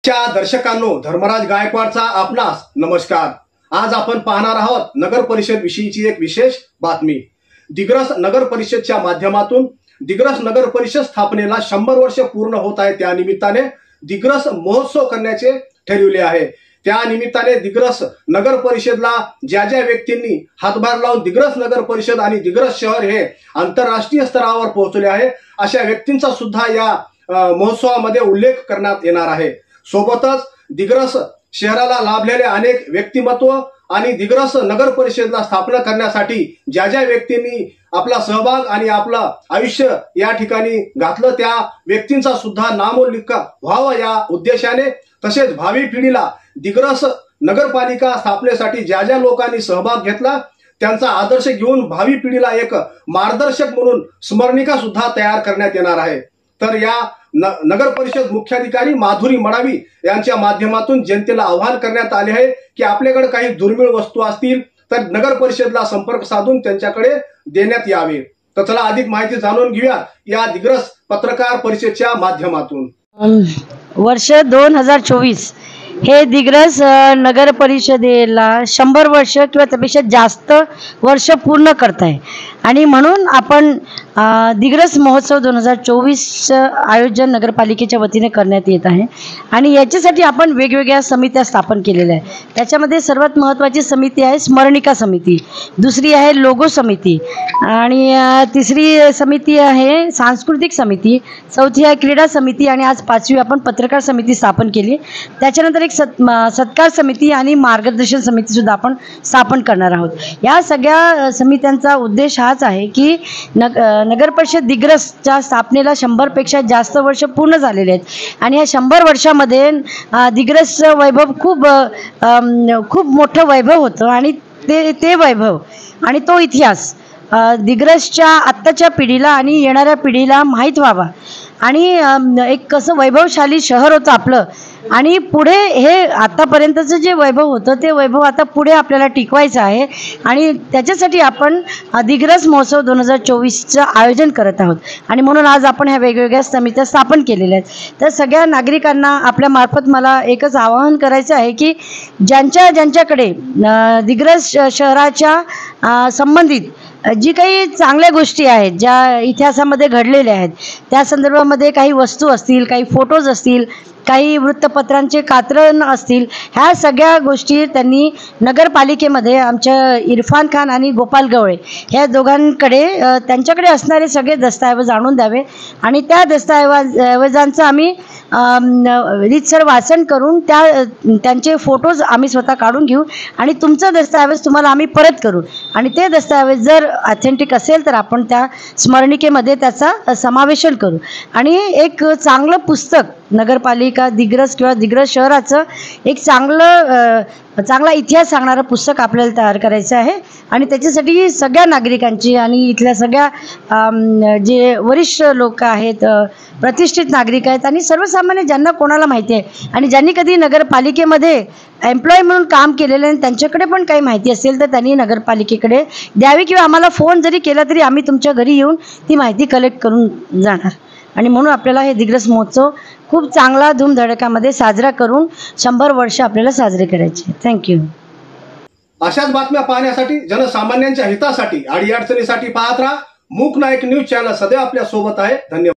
च्या दर्शकांनो, धर्मराज गायकवाडचा आपणास नमस्कार। आज आपण पाहणार आहोत नगर परिषद विषयीची एक विशेष बातमी। दिग्रस नगर परिषदच्या माध्यमातून दिग्रस नगर परिषद स्थापनेला 100 वर्ष पूर्ण होत आहे। त्या निमित्ताने दिग्रस महोत्सव करण्याचे ठरविले आहे। त्या निमित्ताने दिग्रस नगर परिषदला ज्या ज्या व्यक्तींनी हातभार लावून दिग्रस नगर परिषद आणि दिग्रस शहर हे आंतरराष्ट्रीय स्तरावर पोहोचले आहे, अशा व्यक्तींचा सुद्धा या महोत्सवामध्ये उल्लेख करण्यात येणार आहे। सोबतच दिग्रस शहराला लाभलेले अनेक व्यक्तिमत्व आणि दिग्रस नगर परिषदला स्थापना करण्यासाठी ज्या ज्या व्यक्तींनी आपला सहभाग आणि आपलं आयुष्य या ठिकाणी घातलं, त्या व्यक्तींचा सुद्धा नामोल्लेख व्हावा या उद्देशाने, तसेच भावी पिढीला दिग्रस नगरपालिका स्थापनेसाठी ज्या ज्या लोकांनी सहभाग घेतला त्यांचा आदर्श घेऊन भावी पिढीला एक मार्गदर्शक म्हणून स्मरणिका सुद्धा तयार करण्यात येणार आहे। तर या नगर परिषद मुख्याधिकारी माधुरी मडावी यांच्या माध्यमातून जनतेला आवाहन करण्यात आले आहे की आपल्याकडे काही दुर्मिळ वस्तू असतील तर नगर परिषदला संपर्क साधून त्यांच्याकडे देण्यात यावे। तर चला अधिक माहिती जाणून घेऊया या दिग्रस पत्रकार परिषदेच्या माध्यमातून। वर्ष 2024 हे दिग्रस नगर परिषदेला 100 वर्ष किंवा त्यापेक्षा जास्त वर्ष पूर्ण करत आहे आणि म्हणून आपण दिग्रस महोत्सव 2024 आयोजन नगरपालिकेच्या वतीने करण्यात येत आहे आणि याच्यासाठी आपण वेगवेगळ्या समित्या स्थापन केलेल्या आहेत। त्याच्यामध्ये सर्वात महत्त्वाची समिती आहे स्मरणिका समिती, दुसरी आहे लोगो समिती आणि तिसरी समिती आहे सांस्कृतिक समिती, चौथी आहे क्रीडा समिती आणि आज पाचवी आपण पत्रकार समिती स्थापन केली। त्याच्यानंतर एक सत्कार समिती आणि मार्गदर्शन समिती सुद्धा आपण स्थापन करणार आहोत। या सगळ्या समित्यांचा उद्देश हाच आहे की नगर परिषद दिग्रसच्या स्थापनेला 100 पेक्षा जास्त वर्ष पूर्ण झालेले आहेत आणि या 100 वर्षामध्ये दिग्रसचं वैभव खूप मोठं वैभव होतं आणि ते वैभव आणि तो इतिहास दिग्रसच्या आत्ताच्या पिढीला आणि येणाऱ्या पिढीला माहीत व्हावा आणि एक कसं वैभवशाली शहर होतं आपलं आणि पुढे हे आतापर्यंतचं जे वैभव होतं ते वैभव आता पुढे आपल्याला टिकवायचं आहे आणि त्याच्यासाठी आपण दिग्रस महोत्सव 2024चं आयोजन करत आहोत आणि म्हणून आज आपण ह्या वेगवेगळ्या समित्या स्थापन केलेल्या आहेत। तर सगळ्या नागरिकांना आपल्या मार्फत मला एकच आवाहन करायचं आहे की ज्यांच्याकडे दिग्रस शहराच्या संबंधित जी काही चांगल्या गोष्टी आहेत, ज्या इतिहासामध्ये घडलेल्या आहेत, त्या संदर्भामध्ये काही वस्तू असतील, काही फोटोज असतील, काही वृत्तपत्रांचे कात्रण असतील, ह्या सगळ्या गोष्टी त्यांनी नगरपालिकेमध्ये आमच्या इरफान खान आणि गोपाल गवळे ह्या दोघांकडे त्यांच्याकडे असणारे सगळे दस्तऐवज आणून द्यावे आणि त्या दस्तऐवजांचं आम्ही रीतसर वाचन करून त्यांचे फोटोज आम्ही स्वतः काढून घेऊ आणि तुमचं दस्तऐवज तुम्हाला आम्ही परत करू आणि ते दस्तऐवज जर ऑथेंटिक असेल तर आपण त्या स्मरणिकेमध्ये त्याचा समावेशन करू आणि एक चांगलं पुस्तक नगरपालिका दिग्रस किंवा दिग्रस शहराचं एक चांगला इतिहास सांगणारं पुस्तक आपल्याला तयार करायचं आहे आणि त्याच्यासाठी सगळ्या नागरिकांची आणि इथल्या सगळ्या जे वरिष्ठ लोक आहेत, प्रतिष्ठित नागरिक आहेत आणि सर्वसामान्य ज्यांना कोणाला माहिती आहे आणि ज्यांनी कधी नगरपालिकेमध्ये एम्प्लॉई म्हणून काम केलेलं आहे त्यांच्याकडे पण काही माहिती असेल तर त्यांनी नगरपालिकेकडे द्यावी किंवा आम्हाला फोन जरी केला तरी आम्ही तुमच्या घरी येऊन ती माहिती कलेक्ट करून जाणार आणि म्हणून आपल्याला हे दिग्रस महोत्सव खूप चांगला धूमधडकामध्ये साजरा करून 100 वर्ष आपल्याला साजरे करायचे। थँक्यू। अशाच बातम्या पाहण्यासाठी, जनसामान्यांच्या हितासाठी, अडीअडचणीसाठी पाहत राहा मूक नायक न्यूज चॅनल। सदैव आपल्या सोबत आहे। धन्यवाद।